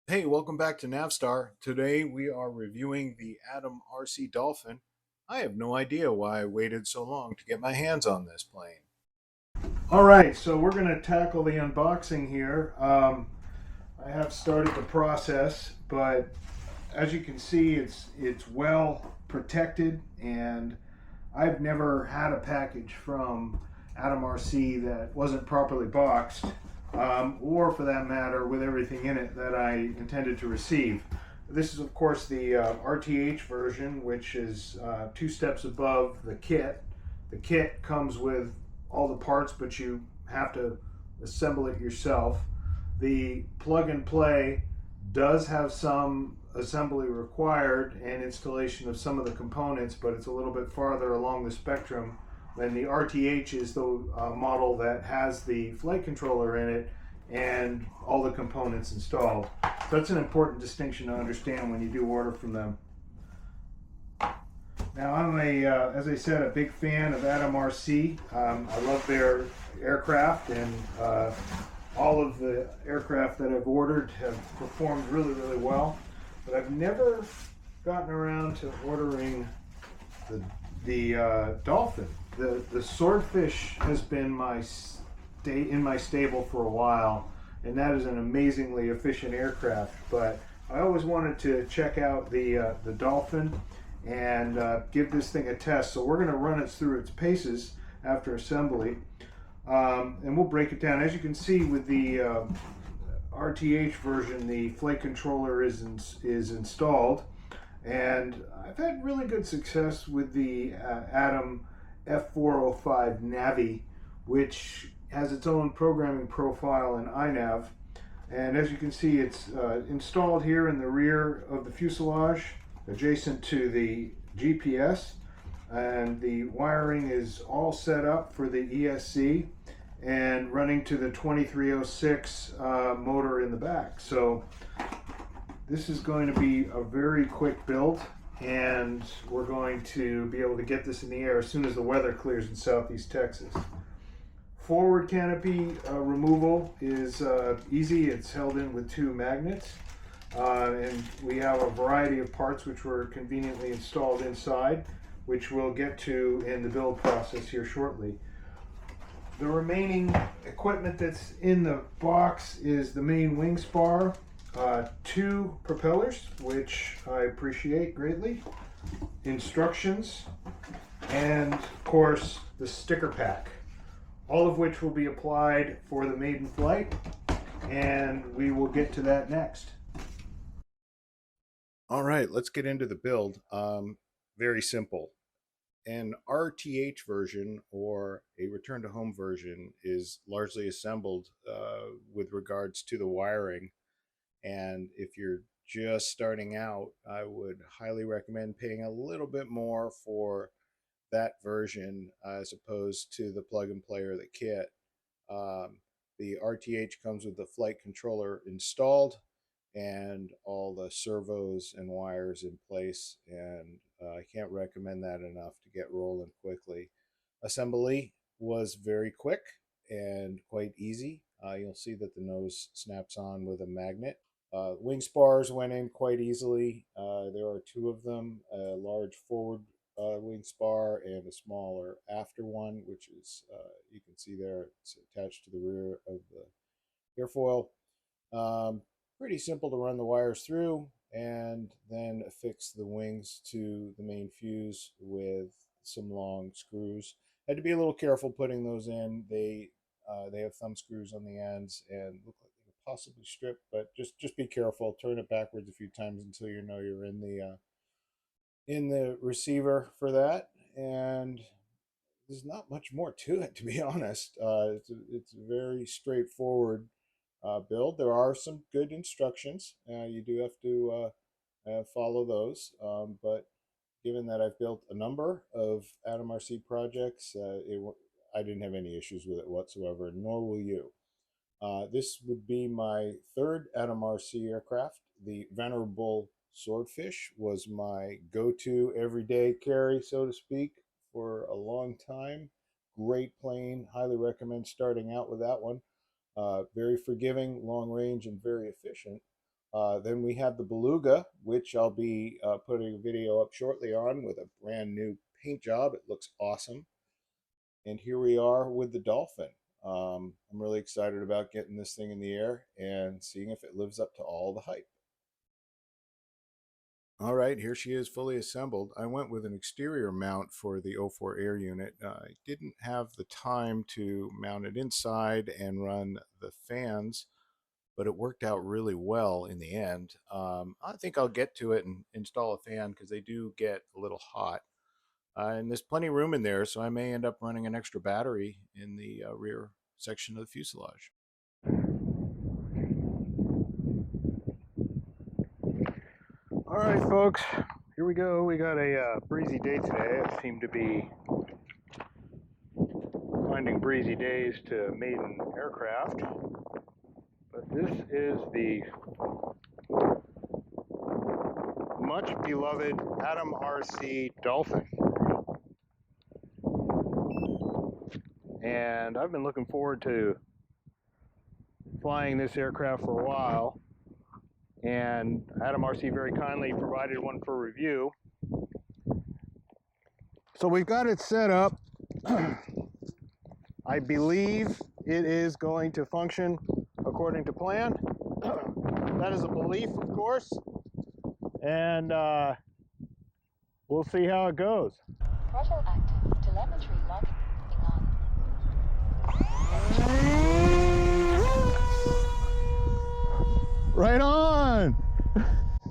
Hey, welcome back to Navstar. Today we are reviewing the ATOMRC Dolphin. I have no idea why I waited so long to get my hands on this plane. All right, so we're going to tackle the unboxing here. I have started the process, but as you can see, it's well protected, and I've never had a package from ATOMRC that wasn't properly boxed, or for that matter, with everything in it that I intended to receive. This is, of course, the RTH version, which is two steps above the kit. The kit comes with all the parts, but you have to assemble it yourself. The plug and play does have some assembly required and installation of some of the components, but it's a little bit farther along the spectrum. Then the RTH is the model that has the flight controller in it and all the components installed. So that's an important distinction to understand when you do order from them. Now I'm as I said, a big fan of ATOMRC. I love their aircraft, and all of the aircraft that I've ordered have performed really, really well. But I've never gotten around to ordering the Dolphin. The Swordfish has been in my stable for a while, and that is an amazingly efficient aircraft. But I always wanted to check out the Dolphin and give this thing a test. So we're going to run it through its paces after assembly, and we'll break it down. As you can see with the RTH version, the flight controller is installed, and I've had really good success with the Atom F405 Navi, which has its own programming profile in iNav. And as you can see, it's installed here in the rear of the fuselage, adjacent to the GPS, and the wiring is all set up for the ESC and running to the 2306 motor in the back. So this is going to be a very quick build, and we're going to be able to get this in the air as soon as the weather clears in southeast Texas. Forward canopy removal is easy. It's held in with two magnets, and we have a variety of parts which were conveniently installed inside, which we'll get to in the build process here shortly. The remaining equipment that's in the box is the main wing spar, two propellers, which I appreciate greatly, instructions, and of course the sticker pack, all of which will be applied for the Maiden Flight, and we will get to that next. All right, let's get into the build. Very simple. An RTH version, or a return to home version, is largely assembled with regards to the wiring. And if you're just starting out, I would highly recommend paying a little bit more for that version as opposed to the plug and play or the kit. The RTH comes with the flight controller installed and all the servos and wires in place, and I can't recommend that enough to get rolling quickly. Assembly was very quick and quite easy. You'll see that the nose snaps on with a magnet. Wing spars went in quite easily. There are two of them, a large forward wing spar and a smaller after one, which is, you can see there, it's attached to the rear of the airfoil. Pretty simple to run the wires through and then affix the wings to the main fuse with some long screws. Had to be a little careful putting those in. They have thumb screws on the ends and look like they could possibly strip, but just be careful. Turn it backwards a few times until you know you're in the receiver for that. And there's not much more to it, to be honest. It's a very straightforward build. There are some good instructions. You do have to follow those. But given that I've built a number of ATOMRC projects, I didn't have any issues with it whatsoever, nor will you. This would be my third ATOMRC aircraft. The venerable Swordfish was my go-to everyday carry, so to speak, for a long time. Great plane. Highly recommend starting out with that one. Very forgiving, long range, and very efficient. Then we have the Beluga, which I'll be putting a video up shortly on with a brand new paint job. It looks awesome. And here we are with the Dolphin. I'm really excited about getting this thing in the air and seeing if it lives up to all the hype. All right, here she is fully assembled. I went with an exterior mount for the 04 air unit. I didn't have the time to mount it inside and run the fans, but it worked out really well in the end. I think I'll get to it and install a fan because they do get a little hot. And there's plenty of room in there, so I may end up running an extra battery in the rear section of the fuselage. All right, folks, here we go. We got a breezy day today. I seem to be finding breezy days to maiden aircraft. But this is the much beloved ATOMRC Dolphin. And I've been looking forward to flying this aircraft for a while. And ATOMRC very kindly provided one for review. So we've got it set up. I believe it is going to function according to plan. That is a belief, of course. And we'll see how it goes. Throttle active. Telemetry logging on. Right on!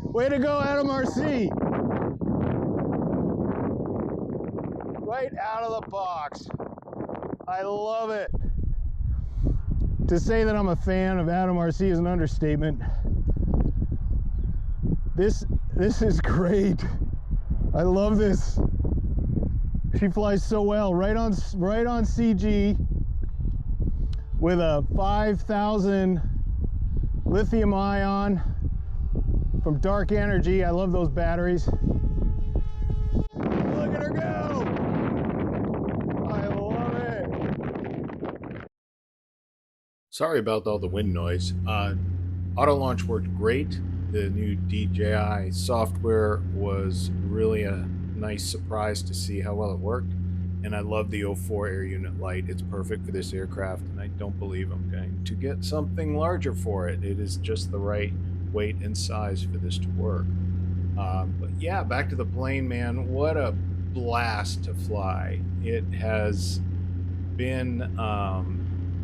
Way to go, ATOMRC! Right out of the box. I love it. To say that I'm a fan of ATOMRC is an understatement. This is great. I love this. She flies so well, right on CG with a 5,000 lithium ion from Dark Energy. I love those batteries. Look at her go! I love it. Sorry about all the wind noise. Auto launch worked great. The new DJI software was really a nice surprise to see how well it worked. And I love the 04 air unit Lite. It's perfect for this aircraft, and I don't believe I'm going to get something larger for it. It is just the right weight and size for this to work. But yeah, back to the plane, man. What a blast to fly. It has been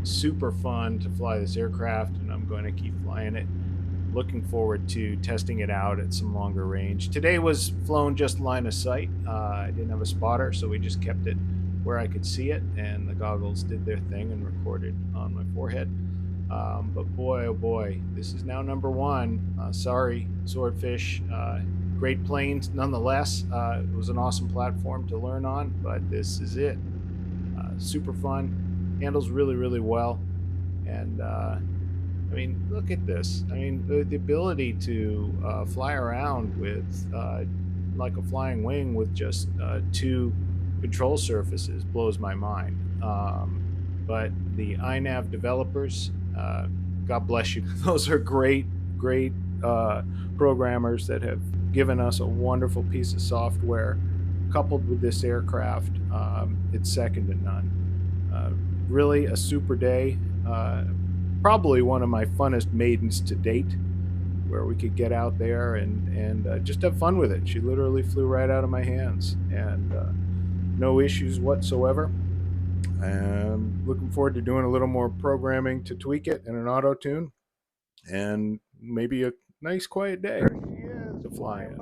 super fun to fly this aircraft, and I'm going to keep flying it. Looking forward to testing it out at some longer range. Today was flown just line of sight. I didn't have a spotter, so we just kept it where I could see it, and the goggles did their thing and recorded on my forehead. But boy, oh boy, this is now #1. Sorry, Swordfish. Great planes nonetheless. It was an awesome platform to learn on, but this is it. Super fun, handles really, really well, and I mean, look at this. I mean, the ability to fly around with like a flying wing with just 2 control surfaces blows my mind. But the iNav developers, God bless you. Those are great programmers that have given us a wonderful piece of software. Coupled with this aircraft, it's second to none. Really a super day. Probably one of my funnest maidens to date, where we could get out there and just have fun with it. She literally flew right out of my hands, and no issues whatsoever. Looking forward to doing a little more programming to tweak it in an auto tune, and maybe a nice quiet day to fly in.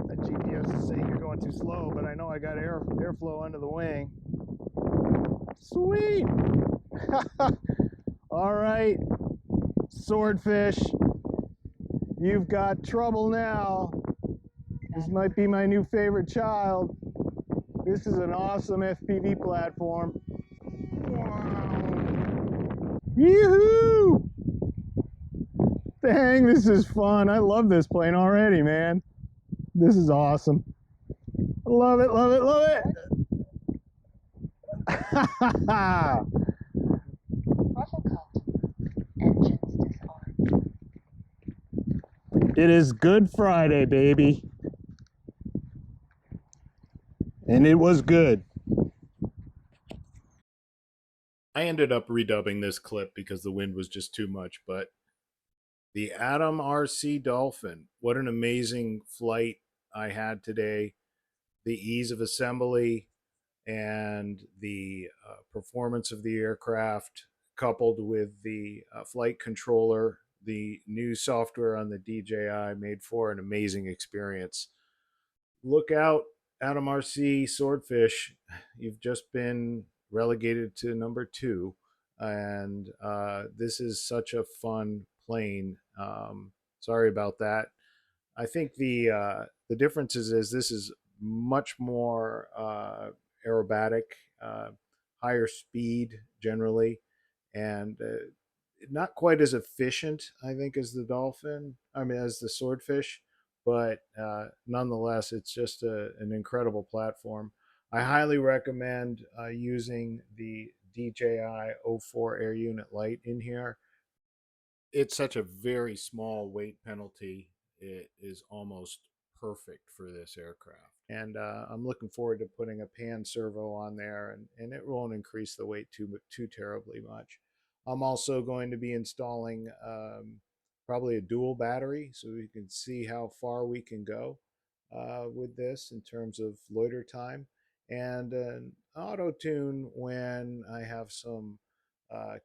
That GPS is saying you're going too slow, but I know I got airflow under the wing. Sweet! All right, Swordfish, you've got trouble now. This might be my new favorite child. This is an awesome FPV platform. Wow. Yoo-hoo! Dang, this is fun. I love this plane already, man. This is awesome. Love it, love it, love it! It is Good Friday, baby. And it was good. I ended up redubbing this clip because the wind was just too much, but the ATOMRC Dolphin, what an amazing flight I had today. The ease of assembly and the performance of the aircraft, coupled with the flight controller, the new software on the DJI, made for an amazing experience. Look out, Adam RC Swordfish. You've just been relegated to number two. And this is such a fun plane. Sorry about that. I think the difference is this is much more aerobatic, uh, higher speed generally, and not quite as efficient, I think, as the dolphin. I mean, as the swordfish, but nonetheless, it's just an incredible platform. I highly recommend using the DJI O4 Air Unit Lite in here. It's such a very small weight penalty. It is almost perfect for this aircraft. And I'm looking forward to putting a pan servo on there, and it won't increase the weight too terribly much. I'm also going to be installing probably a dual battery so we can see how far we can go with this in terms of loiter time, and an auto tune when I have some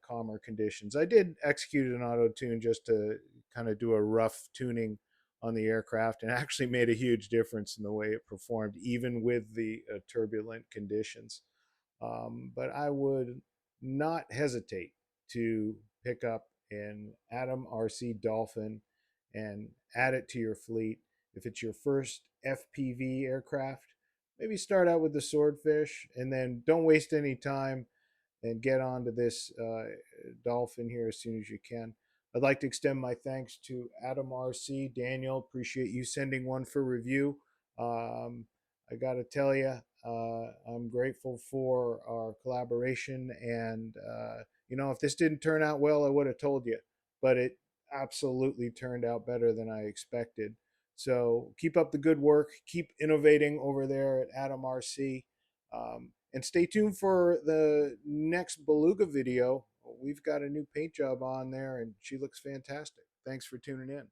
calmer conditions. I did execute an auto tune just to kind of do a rough tuning on the aircraft, and actually made a huge difference in the way it performed, even with the turbulent conditions. But I would not hesitate to pick up an Atom RC Dolphin and add it to your fleet. If it's your first FPV aircraft, maybe start out with the Swordfish and then don't waste any time and get onto this Dolphin here as soon as you can. I'd like to extend my thanks to Adam RC. Daniel, appreciate you sending one for review. Um, I got to tell you, I'm grateful for our collaboration. And, if this didn't turn out well, I would have told you, but it absolutely turned out better than I expected. So keep up the good work. Keep innovating over there at Adam RC. And stay tuned for the next Beluga video. We've got a new paint job on there, and she looks fantastic. Thanks for tuning in.